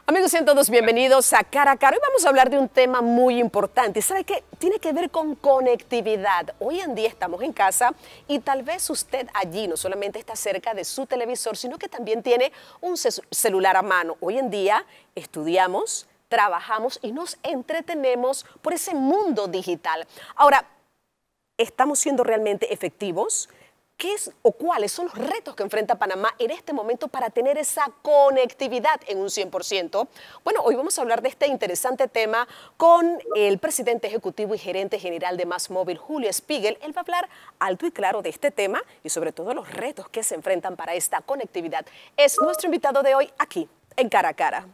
Amigos, sean todos bienvenidos a Cara a Cara. Hoy vamos a hablar de un tema muy importante. ¿Sabe qué? Tiene que ver con conectividad. Hoy en día estamos en casa y tal vez usted allí no solamente está cerca de su televisor, sino que también tiene un celular a mano. Hoy en día estudiamos, trabajamos y nos entretenemos por ese mundo digital. Ahora, ¿estamos siendo realmente efectivos? ¿Qué es o cuáles son los retos que enfrenta Panamá en este momento para tener esa conectividad en un 100%? Bueno, hoy vamos a hablar de este interesante tema con el presidente ejecutivo y gerente general de MásMóvil, Julio Spiegel. Él va a hablar alto y claro de este tema y sobre todo los retos que se enfrentan para esta conectividad. Es nuestro invitado de hoy aquí, en Cara a Cara.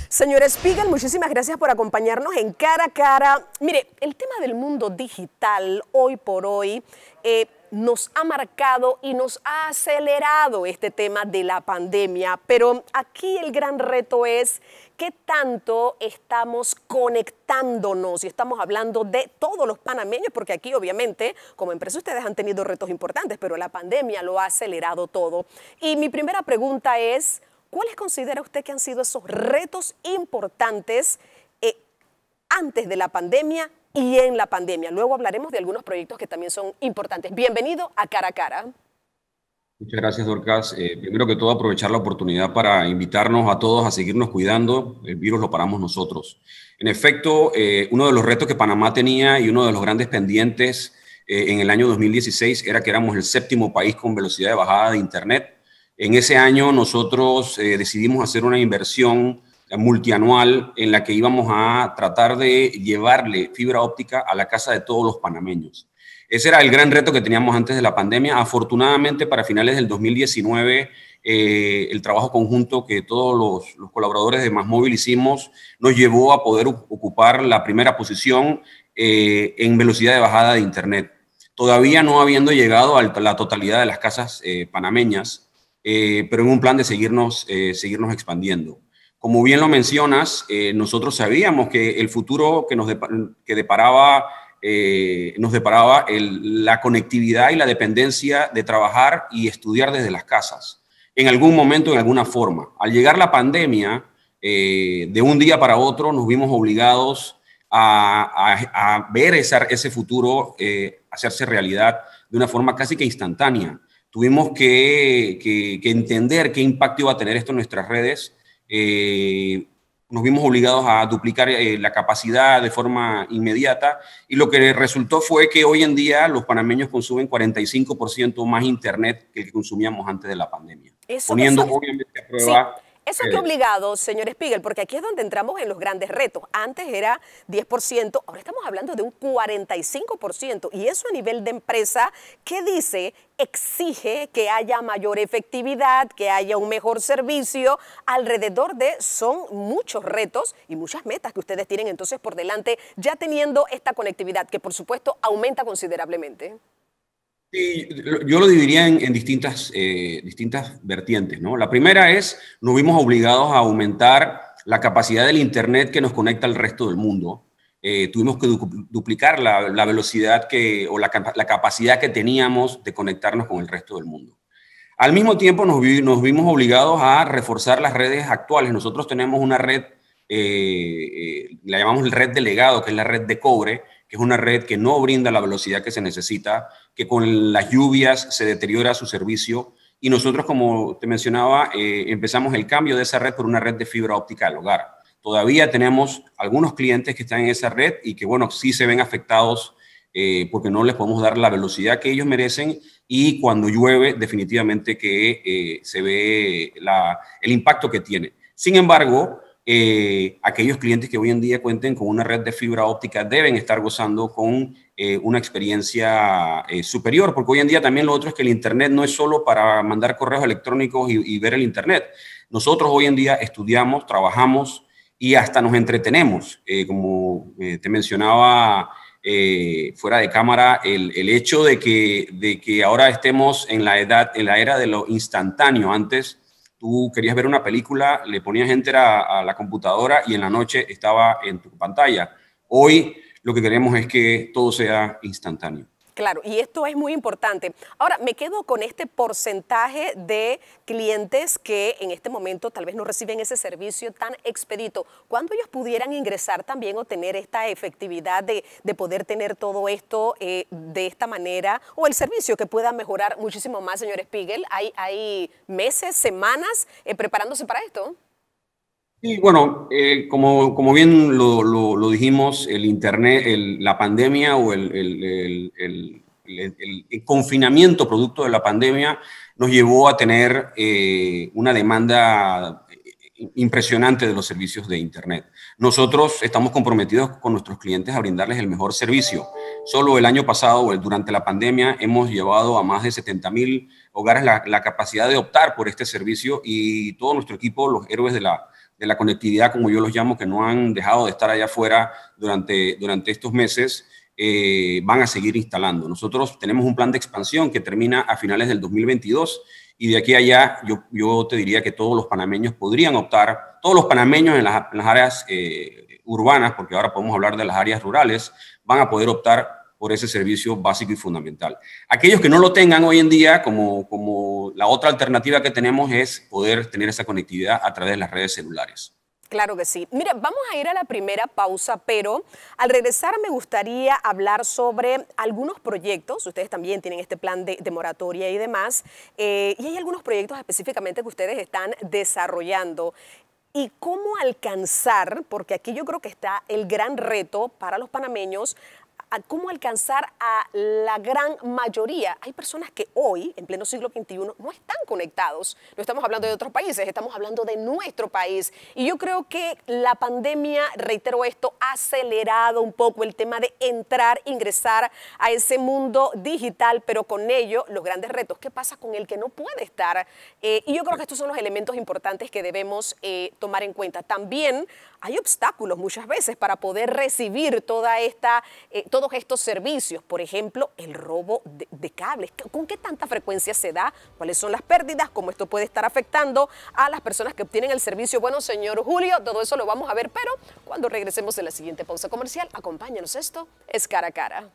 Señor Spiegel, muchísimas gracias por acompañarnos en Cara a Cara. Mire, el tema del mundo digital hoy por hoy nos ha marcado y nos ha acelerado este tema de la pandemia, pero aquí el gran reto es qué tanto estamos conectándonos, y estamos hablando de todos los panameños, porque aquí obviamente como empresa ustedes han tenido retos importantes, pero la pandemia lo ha acelerado todo. Y mi primera pregunta es, ¿cuáles considera usted que han sido esos retos importantes antes de la pandemia y en la pandemia? Luego hablaremos de algunos proyectos que también son importantes. Bienvenido a Cara a Cara. Muchas gracias, Dorcas. Primero que todo, aprovechar la oportunidad para invitarnos a todos a seguirnos cuidando. El virus lo paramos nosotros. En efecto, uno de los retos que Panamá tenía y uno de los grandes pendientes en el año 2016 era que éramos el séptimo país con velocidad de bajada de Internet. En ese año nosotros decidimos hacer una inversión multianual en la que íbamos a tratar de llevarle fibra óptica a la casa de todos los panameños. Ese era el gran reto que teníamos antes de la pandemia. Afortunadamente, para finales del 2019, el trabajo conjunto que todos los colaboradores de MásMóvil hicimos nos llevó a poder ocupar la primera posición en velocidad de bajada de Internet. Todavía no habiendo llegado a la totalidad de las casas panameñas, pero en un plan de seguirnos expandiendo. Como bien lo mencionas, nosotros sabíamos que el futuro que nos deparaba la conectividad y la dependencia de trabajar y estudiar desde las casas, en algún momento, en alguna forma. Al llegar la pandemia, de un día para otro nos vimos obligados a ver ese futuro hacerse realidad de una forma casi que instantánea. Tuvimos que entender qué impacto iba a tener esto en nuestras redes. Nos vimos obligados a duplicar la capacidad de forma inmediata y lo que resultó fue que hoy en día los panameños consumen 45% más Internet que el que consumíamos antes de la pandemia. Poniendo obviamente a prueba... Sí. ¿Eso qué obligado, señor Spiegel? Porque aquí es donde entramos en los grandes retos. Antes era 10%, ahora estamos hablando de un 45%. Y eso a nivel de empresa, ¿qué dice? Exige que haya mayor efectividad, que haya un mejor servicio. Alrededor son muchos retos y muchas metas que ustedes tienen entonces por delante, ya teniendo esta conectividad, que por supuesto aumenta considerablemente. Sí, yo lo dividiría en distintas vertientes, ¿no? La primera es, nos vimos obligados a aumentar la capacidad del Internet que nos conecta al resto del mundo. Tuvimos que duplicar la velocidad o la capacidad que teníamos de conectarnos con el resto del mundo. Al mismo tiempo nos vimos obligados a reforzar las redes actuales. Nosotros tenemos una red, la llamamos red de legado, que es la red de cobre, que es una red que no brinda la velocidad que se necesita, que con las lluvias se deteriora su servicio. Y nosotros, como te mencionaba, empezamos el cambio de esa red por una red de fibra óptica al hogar. Todavía tenemos algunos clientes que están en esa red y que, bueno, sí se ven afectados porque no les podemos dar la velocidad que ellos merecen y cuando llueve definitivamente que se ve el impacto que tiene. Sin embargo, aquellos clientes que hoy en día cuenten con una red de fibra óptica deben estar gozando con una experiencia superior, porque hoy en día también lo otro es que el Internet no es solo para mandar correos electrónicos y ver el Internet. Nosotros hoy en día estudiamos, trabajamos y hasta nos entretenemos. Como te mencionaba fuera de cámara, el hecho de que ahora estemos en la era de lo instantáneo. Antes tú querías ver una película, le ponías enter a la computadora y en la noche estaba en tu pantalla. Hoy lo que queremos es que todo sea instantáneo. Claro, y esto es muy importante. Ahora, me quedo con este porcentaje de clientes que en este momento tal vez no reciben ese servicio tan expedito. ¿Cuándo ellos pudieran ingresar también o tener esta efectividad de poder tener todo esto de esta manera? O el servicio que pueda mejorar muchísimo más, señor Spiegel. ¿Hay meses, semanas preparándose para esto? Y bueno, como bien lo dijimos, el Internet, la pandemia o el confinamiento producto de la pandemia nos llevó a tener una demanda impresionante de los servicios de Internet. Nosotros estamos comprometidos con nuestros clientes a brindarles el mejor servicio. Solo el año pasado, durante la pandemia, hemos llevado a más de 70,000 hogares la capacidad de optar por este servicio, y todo nuestro equipo, los héroes de la conectividad, como yo los llamo, que no han dejado de estar allá afuera durante estos meses, van a seguir instalando. Nosotros tenemos un plan de expansión que termina a finales del 2022, y de aquí a allá yo te diría que todos los panameños podrían optar, todos los panameños en las áreas urbanas, porque ahora podemos hablar de las áreas rurales, van a poder optar por ese servicio básico y fundamental. Aquellos que no lo tengan hoy en día, como la otra alternativa que tenemos es poder tener esa conectividad a través de las redes celulares. Claro que sí. Mira, vamos a ir a la primera pausa, pero al regresar me gustaría hablar sobre algunos proyectos. Ustedes también tienen este plan de moratoria y demás, y hay algunos proyectos específicamente que ustedes están desarrollando. Y cómo alcanzar, porque aquí yo creo que está el gran reto para los panameños, a cómo alcanzar a la gran mayoría. Hay personas que hoy, en pleno siglo XXI, no están conectados. No estamos hablando de otros países, estamos hablando de nuestro país. Y yo creo que la pandemia, reitero esto, ha acelerado un poco el tema de entrar, ingresar a ese mundo digital, pero con ello los grandes retos. ¿Qué pasa con el que no puede estar? Y yo creo que estos son los elementos importantes que debemos tomar en cuenta. También hay obstáculos muchas veces para poder recibir todos estos servicios. Por ejemplo, el robo de cables. ¿Con qué tanta frecuencia se da? ¿Cuáles son las pérdidas? ¿Cómo esto puede estar afectando a las personas que obtienen el servicio? Bueno, señor Julio, todo eso lo vamos a ver, pero cuando regresemos en la siguiente pausa comercial, acompáñanos. Esto es Cara a Cara.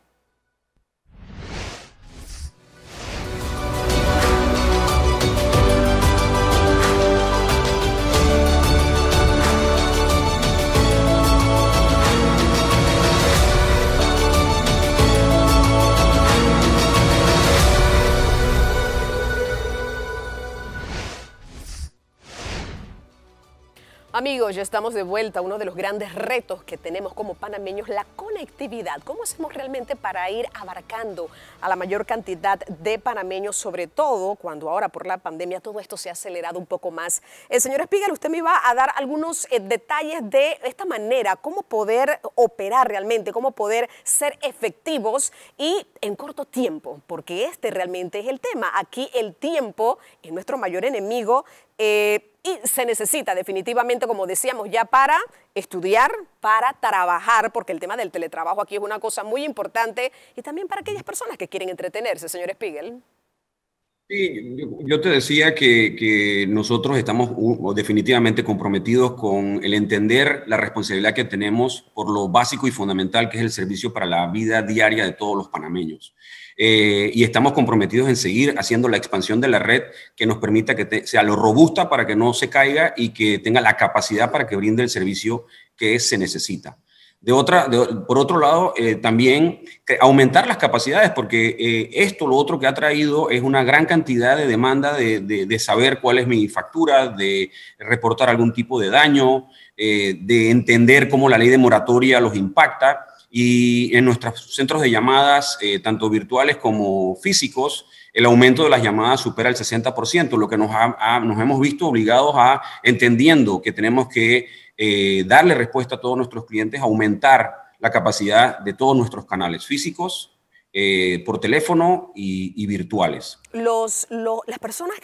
Amigos, ya estamos de vuelta. Uno de los grandes retos que tenemos como panameños, la conectividad. ¿Cómo hacemos realmente para ir abarcando a la mayor cantidad de panameños, sobre todo cuando ahora por la pandemia todo esto se ha acelerado un poco más? El señor Spiegel, usted me iba a dar algunos detalles de esta manera, cómo poder operar realmente, cómo poder ser efectivos y en corto tiempo, porque este realmente es el tema. Aquí el tiempo es nuestro mayor enemigo. Y se necesita definitivamente, como decíamos, ya para estudiar, para trabajar, porque el tema del teletrabajo aquí es una cosa muy importante, y también para aquellas personas que quieren entretenerse, señor Spiegel. Sí, yo te decía que nosotros estamos definitivamente comprometidos con el entender la responsabilidad que tenemos por lo básico y fundamental que es el servicio para la vida diaria de todos los panameños. Y estamos comprometidos en seguir haciendo la expansión de la red que nos permita que sea lo robusta para que no se caiga y que tenga la capacidad para que brinde el servicio que se necesita. Por otro lado, también aumentar las capacidades, porque lo otro que ha traído es una gran cantidad de demanda de saber cuál es mi factura, de reportar algún tipo de daño, de entender cómo la ley de moratoria los impacta. Y en nuestros centros de llamadas, tanto virtuales como físicos, el aumento de las llamadas supera el 60%, lo que nos hemos visto obligados a, entendiendo que tenemos que darle respuesta a todos nuestros clientes, aumentar la capacidad de todos nuestros canales físicos, por teléfono y virtuales. Las personas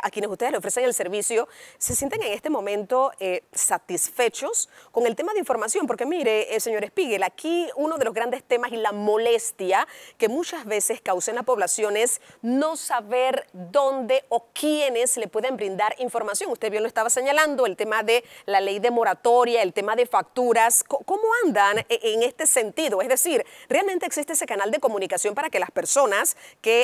a quienes ustedes le ofrecen el servicio, ¿se sienten en este momento satisfechos con el tema de información? Porque mire, señor Spiegel, aquí uno de los grandes temas y la molestia que muchas veces causa en la población es no saber dónde o quiénes le pueden brindar información. Usted bien lo estaba señalando, el tema de la ley de moratoria, el tema de facturas. ¿Cómo andan en este sentido? Es decir, ¿realmente existe ese canal de comunicación comunicación para que las personas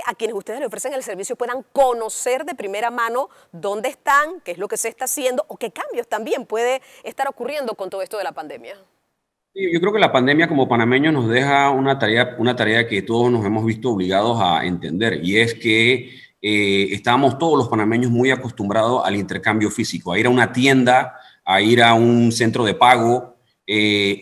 a quienes ustedes le ofrecen el servicio puedan conocer de primera mano dónde están, qué es lo que se está haciendo o qué cambios también puede estar ocurriendo con todo esto de la pandemia? Sí, yo creo que la pandemia como panameños nos deja una tarea que todos nos hemos visto obligados a entender, y es que estábamos todos los panameños muy acostumbrados al intercambio físico, a ir a una tienda, a ir a un centro de pago.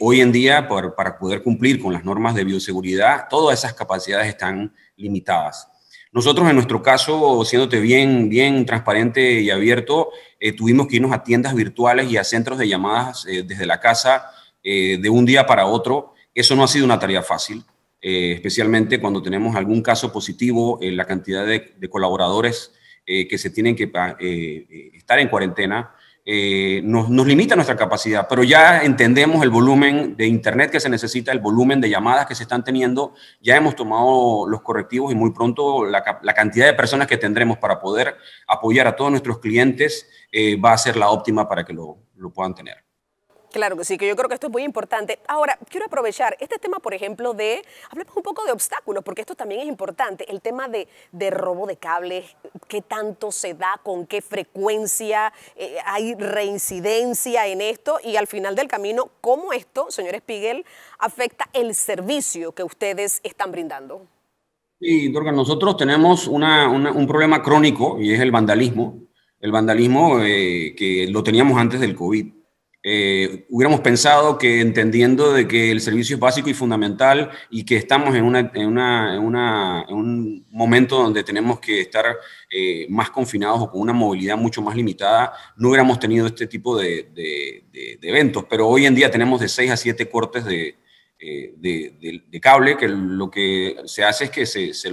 Hoy en día, para poder cumplir con las normas de bioseguridad, todas esas capacidades están limitadas. Nosotros, en nuestro caso, siéndote bien transparente y abierto, tuvimos que irnos a tiendas virtuales y a centros de llamadas desde la casa de un día para otro. Eso no ha sido una tarea fácil, especialmente cuando tenemos algún caso positivo, la cantidad de colaboradores que se tienen que estar en cuarentena. Nos limita nuestra capacidad, pero ya entendemos el volumen de internet que se necesita, el volumen de llamadas que se están teniendo, ya hemos tomado los correctivos y muy pronto la cantidad de personas que tendremos para poder apoyar a todos nuestros clientes va a ser la óptima para que lo puedan tener. Claro que sí, que yo creo que esto es muy importante. Ahora, quiero aprovechar este tema, por ejemplo, hablemos un poco de obstáculos, porque esto también es importante, el tema de robo de cables, qué tanto se da, con qué frecuencia, hay reincidencia en esto, y al final del camino, cómo esto, señor Spiegel, afecta el servicio que ustedes están brindando. Sí, Dorga, nosotros tenemos un problema crónico, y es el vandalismo. El vandalismo que lo teníamos antes del COVID. Hubiéramos pensado que, entendiendo de que el servicio es básico y fundamental y que estamos en un momento donde tenemos que estar más confinados o con una movilidad mucho más limitada, no hubiéramos tenido este tipo de eventos. Pero hoy en día tenemos de 6 a 7 cortes de cable, que lo que se hace es que es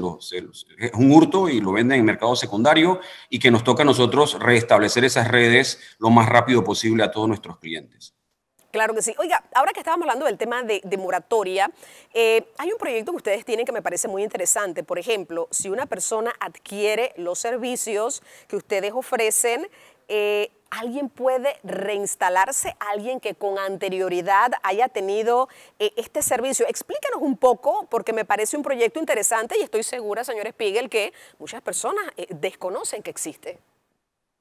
un hurto y lo venden en mercado secundario, y que nos toca a nosotros restablecer esas redes lo más rápido posible a todos nuestros clientes. Claro que sí. Oiga, ahora que estábamos hablando del tema de moratoria, hay un proyecto que ustedes tienen que me parece muy interesante. Por ejemplo, si una persona adquiere los servicios que ustedes ofrecen, ¿alguien puede reinstalarse? ¿Alguien que con anterioridad haya tenido este servicio? Explícanos un poco, porque me parece un proyecto interesante y estoy segura, señor Spiegel, que muchas personas desconocen que existe.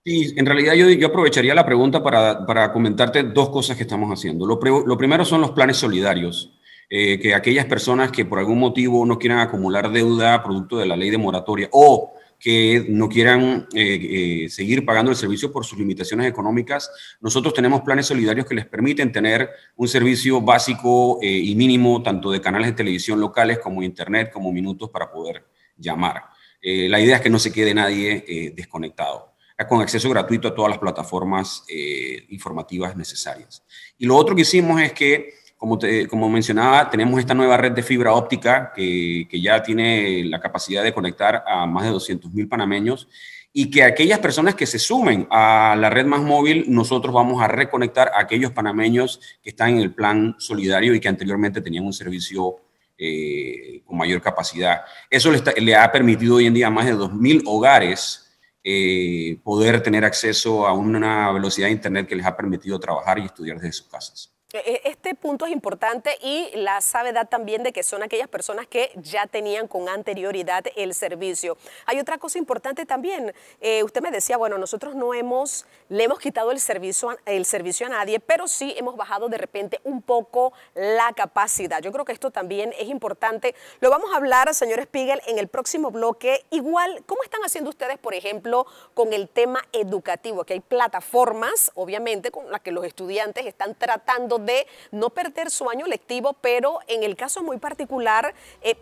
Sí, en realidad yo aprovecharía la pregunta para comentarte dos cosas que estamos haciendo. Lo primero son los planes solidarios, que aquellas personas que por algún motivo no quieran acumular deuda producto de la ley de moratoria o que no quieran seguir pagando el servicio por sus limitaciones económicas, nosotros tenemos planes solidarios que les permiten tener un servicio básico y mínimo, tanto de canales de televisión locales como internet, como minutos para poder llamar. La idea es que no se quede nadie desconectado, con acceso gratuito a todas las plataformas informativas necesarias. Y lo otro que hicimos es que, como mencionaba, tenemos esta nueva red de fibra óptica que ya tiene la capacidad de conectar a más de 200,000 panameños, y que aquellas personas que se sumen a la red Más Móvil, nosotros vamos a reconectar a aquellos panameños que están en el plan solidario y que anteriormente tenían un servicio con mayor capacidad. Eso le ha permitido hoy en día a más de 2,000 hogares poder tener acceso a una velocidad de internet que les ha permitido trabajar y estudiar desde sus casas. Este punto es importante, y la sabedad también de que son aquellas personas que ya tenían con anterioridad el servicio. Hay otra cosa importante también. Usted me decía, bueno, nosotros no le hemos quitado el servicio a nadie, pero sí hemos bajado de repente un poco la capacidad. Yo creo que esto también es importante. Lo vamos a hablar, señor Spiegel, en el próximo bloque. Igual, ¿cómo están haciendo ustedes, por ejemplo, con el tema educativo? Que hay plataformas, obviamente, con las que los estudiantes están tratando de no perder su año lectivo, pero en el caso muy particular,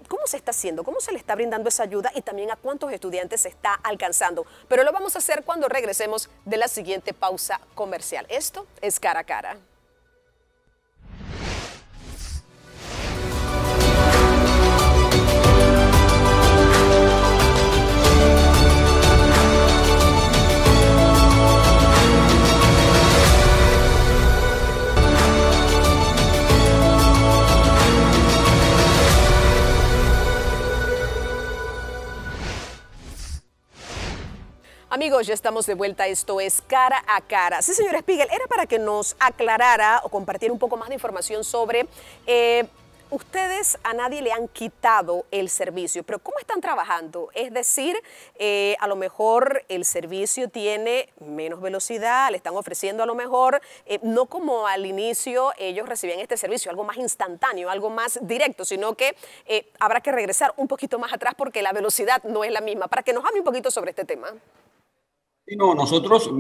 ¿cómo se está haciendo? ¿Cómo se le está brindando esa ayuda? Y también a cuántos estudiantes se está alcanzando. Pero lo vamos a hacer cuando regresemos de la siguiente pausa comercial. Esto es Cara a Cara. Amigos, ya estamos de vuelta. Esto es Cara a Cara. Sí, señor Spiegel, era para que nos aclarara o compartiera un poco más de información sobre Ustedes a nadie le han quitado el servicio, pero ¿cómo están trabajando? Es decir, a lo mejor el servicio tiene menos velocidad, le están ofreciendo a lo mejor, no como al inicio ellos recibían este servicio, algo más instantáneo, algo más directo, sino que habrá que regresar un poquito más atrás porque la velocidad no es la misma. Para que nos hable un poquito sobre este tema. Y no, nosotros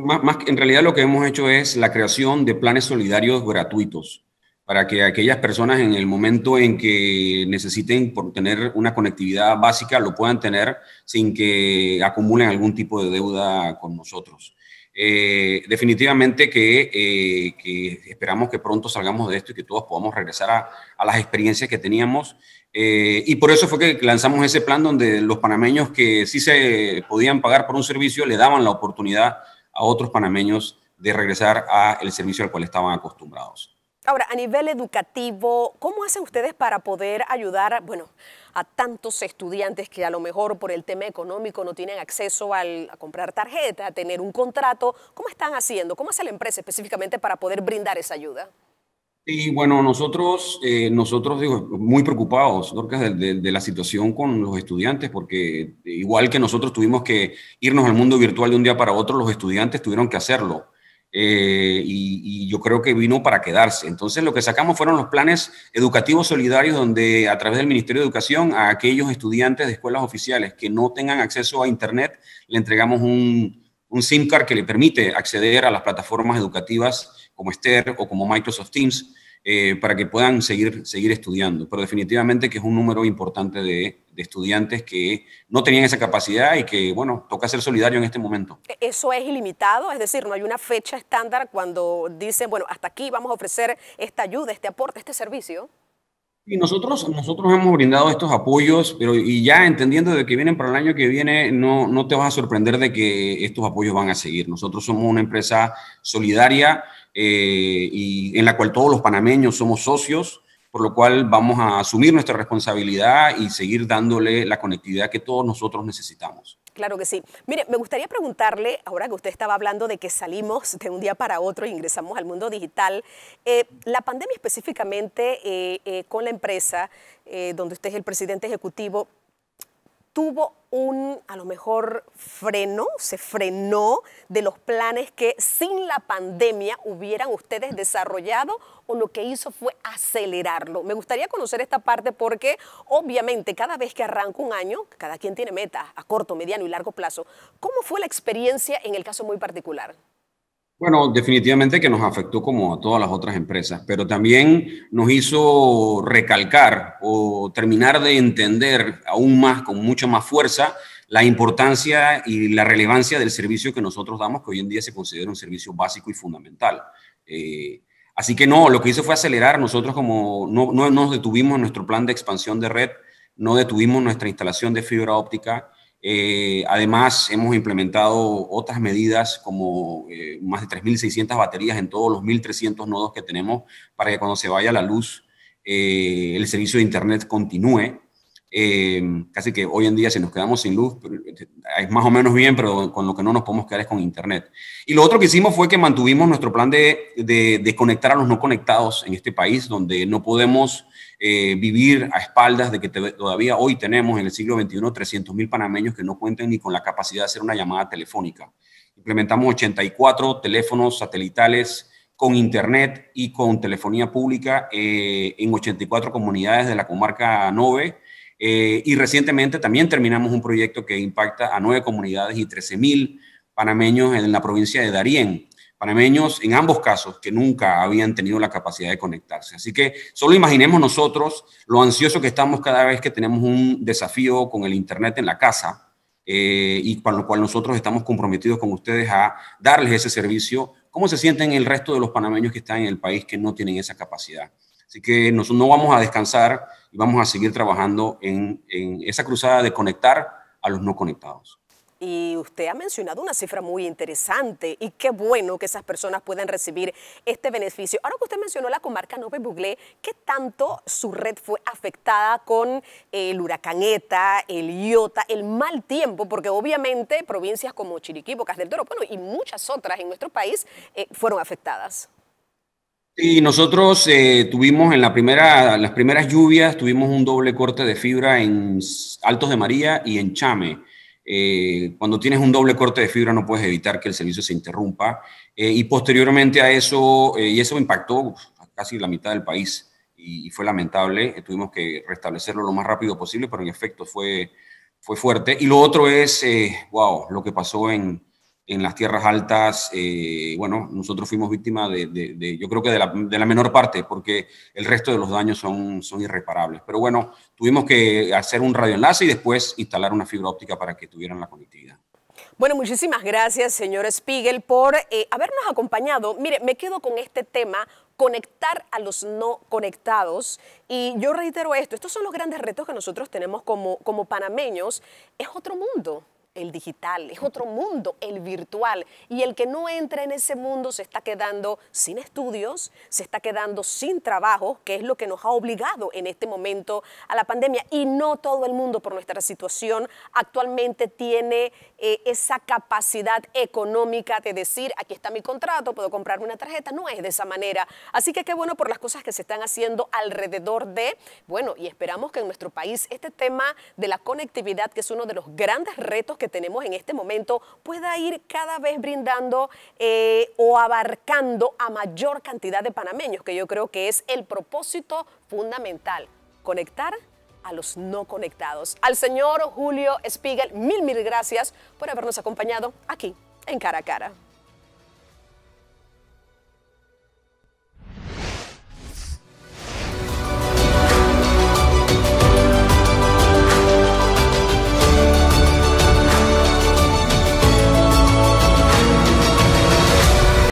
en realidad lo que hemos hecho es la creación de planes solidarios gratuitos para que aquellas personas en el momento en que necesiten por tener una conectividad básica lo puedan tener sin que acumulen algún tipo de deuda con nosotros. Definitivamente que esperamos que pronto salgamos de esto y que todos podamos regresar a las experiencias que teníamos. Y por eso fue que lanzamos ese plan donde los panameños que sí se podían pagar por un servicio le daban la oportunidad a otros panameños de regresar al servicio al cual estaban acostumbrados. Ahora, a nivel educativo, ¿cómo hacen ustedes para poder ayudar, bueno, a tantos estudiantes que a lo mejor por el tema económico no tienen acceso a comprar tarjeta, a tener un contrato? ¿Cómo están haciendo? ¿Cómo hace la empresa específicamente para poder brindar esa ayuda? Y bueno, nosotros digo, muy preocupados, Dorcas, de la situación con los estudiantes, porque igual que nosotros tuvimos que irnos al mundo virtual de un día para otro, los estudiantes tuvieron que hacerlo. Y yo creo que vino para quedarse. Entonces, lo que sacamos fueron los planes educativos solidarios, donde a través del Ministerio de Educación, a aquellos estudiantes de escuelas oficiales que no tengan acceso a Internet, le entregamos un SIM card que le permite acceder a las plataformas educativas como Esther o como Microsoft Teams, para que puedan seguir estudiando. Pero definitivamente que es un número importante de estudiantes que no tenían esa capacidad y que, bueno, toca ser solidario en este momento. ¿Eso es ilimitado? Es decir, ¿no hay una fecha estándar cuando dicen, bueno, hasta aquí vamos a ofrecer esta ayuda, este aporte, este servicio? Y nosotros hemos brindado estos apoyos, pero y ya entendiendo de que vienen para el año que viene, no te vas a sorprender de que estos apoyos van a seguir. Nosotros somos una empresa solidaria y en la cual todos los panameños somos socios, por lo cual vamos a asumir nuestra responsabilidad y seguir dándole la conectividad que todos nosotros necesitamos. Claro que sí. Mire, me gustaría preguntarle, ahora que usted estaba hablando de que salimos de un día para otro e ingresamos al mundo digital, la pandemia específicamente con la empresa, donde usted es el presidente ejecutivo, tuvo a lo mejor se frenó de los planes que sin la pandemia hubieran ustedes desarrollado, o lo que hizo fue acelerarlo. Me gustaría conocer esta parte porque obviamente cada vez que arranca un año, cada quien tiene metas a corto, mediano y largo plazo. ¿Cómo fue la experiencia en el caso muy particular? Bueno, definitivamente que nos afectó como a todas las otras empresas, pero también nos hizo recalcar o terminar de entender aún más, con mucha más fuerza, la importancia y la relevancia del servicio que nosotros damos, que hoy en día se considera un servicio básico y fundamental. Así que no, lo que hizo fue acelerar. Nosotros como no nos detuvimos en nuestro plan de expansión de red, no detuvimos nuestra instalación de fibra óptica. Además, hemos implementado otras medidas como más de 3.600 baterías en todos los 1.300 nodos que tenemos para que cuando se vaya la luz, el servicio de Internet continúe. Casi que hoy en día si nos quedamos sin luz, es más o menos bien, pero con lo que no nos podemos quedar es con Internet. Y lo otro que hicimos fue que mantuvimos nuestro plan de conectar a los no conectados en este país, donde no podemos vivir a espaldas de que todavía hoy tenemos en el siglo XXI 300.000 panameños que no cuenten ni con la capacidad de hacer una llamada telefónica. Implementamos 84 teléfonos satelitales con Internet y con telefonía pública en 84 comunidades de la comarca Nove. Y recientemente también terminamos un proyecto que impacta a 9 comunidades y 13.000 panameños en la provincia de Darién. Panameños en ambos casos que nunca habían tenido la capacidad de conectarse. Así que solo imaginemos nosotros lo ansioso que estamos cada vez que tenemos un desafío con el Internet en la casa, y con lo cual nosotros estamos comprometidos con ustedes a darles ese servicio. ¿Cómo se sienten el resto de los panameños que están en el país que no tienen esa capacidad? Así que nosotros no vamos a descansar y vamos a seguir trabajando en esa cruzada de conectar a los no conectados. Y usted ha mencionado una cifra muy interesante y qué bueno que esas personas puedan recibir este beneficio. Ahora que usted mencionó la comarca Nove Buglé, ¿qué tanto su red fue afectada con el huracán ETA, el Iota, el mal tiempo? Porque obviamente provincias como Chiriquí, Bocas del Toro, bueno, y muchas otras en nuestro país fueron afectadas. Y nosotros tuvimos en las primeras lluvias, tuvimos un doble corte de fibra en Altos de María y en Chame. Cuando tienes un doble corte de fibra no puedes evitar que el servicio se interrumpa. Y posteriormente a eso, y eso impactó a casi la mitad del país y fue lamentable. Tuvimos que restablecerlo lo más rápido posible, pero en efecto fue fuerte. Y lo otro es, wow, lo que pasó en las tierras altas. Bueno, nosotros fuimos víctimas yo creo que de la menor parte, porque el resto de los daños son irreparables. Pero bueno, tuvimos que hacer un radioenlace y después instalar una fibra óptica para que tuvieran la conectividad. Bueno, muchísimas gracias, señor Spiegel, por habernos acompañado. Mire, me quedo con este tema, conectar a los no conectados. Y yo reitero esto, estos son los grandes retos que nosotros tenemos como panameños. Es otro mundo. El digital, es otro mundo, el virtual. Y el que no entra en ese mundo se está quedando sin estudios, se está quedando sin trabajo, que es lo que nos ha obligado en este momento a la pandemia. Y no todo el mundo, por nuestra situación, actualmente tiene esa capacidad económica de decir, aquí está mi contrato, puedo comprarme una tarjeta. No es de esa manera. Así que qué bueno por las cosas que se están haciendo alrededor de, bueno, y esperamos que en nuestro país este tema de la conectividad, que es uno de los grandes retos que tenemos en este momento, pueda ir cada vez brindando o abarcando a mayor cantidad de panameños, que yo creo que es el propósito fundamental, conectar a los no conectados. Al señor Julio Spiegel, mil gracias por habernos acompañado aquí en Cara a Cara.